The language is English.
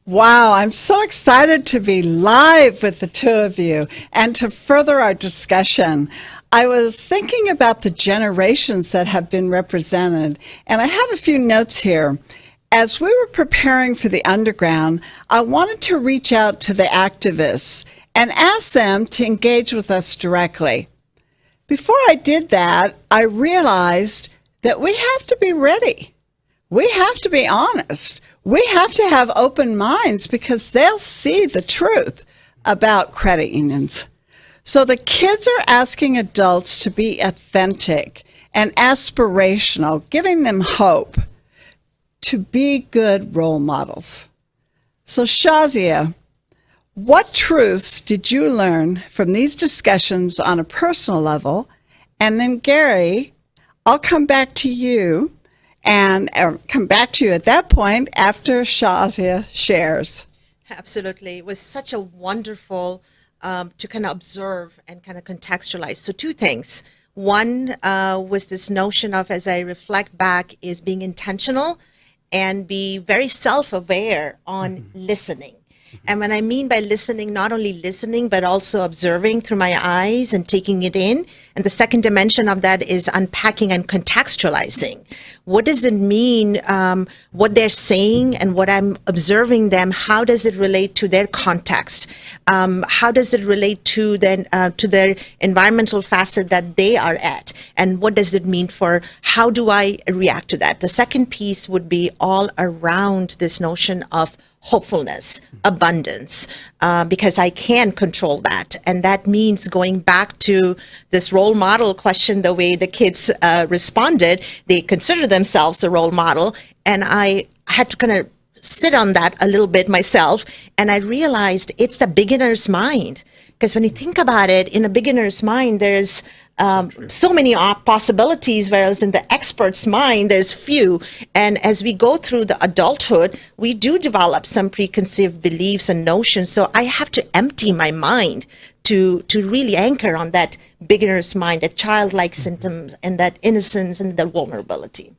Wow, I'm so excited to be live with the two of you and to further our discussion. I was thinking about the generations that have been represented, and I have a few notes here. As we were preparing for the underground, I wanted to reach out to the activists and ask them to engage with us directly. Before I did that, I realized that we have to be ready. We have to be honest. We have to have open minds because they'll see the truth about credit unions. So the kids are asking adults to be authentic and aspirational, giving them hope to be good role models. So Shazia, what truths did you learn from these discussions on a personal level? And then Gary, I'll come back to you and come back to you at that point after Shazia shares. Absolutely. It was such a wonderful to kind of observe and kind of contextualize. So two things. One was this notion of, as I reflect back, is being intentional and be very self-aware on listening. And when I mean by listening, not only listening, but also observing through my eyes and taking it in. And the second dimension of that is unpacking and contextualizing. What does it mean, what they're saying and what I'm observing them, how does it relate to their context? How does it relate to their environmental facet that they are at? And what does it mean for how do I react to that? The second piece would be all around this notion of hopefulness, abundance, because I can control that. And that means going back to this role model question, the way the kids responded, they consider themselves a role model. And I had to kind of sit on that a little bit myself. And I realized it's the beginner's mind. Because when you think about it, in a beginner's mind, there's so many possibilities, whereas in the expert's mind, there's few. And as we go through the adulthood, we do develop some preconceived beliefs and notions. So I have to empty my mind to really anchor on that beginner's mind, that childlike symptoms and that innocence and the vulnerability.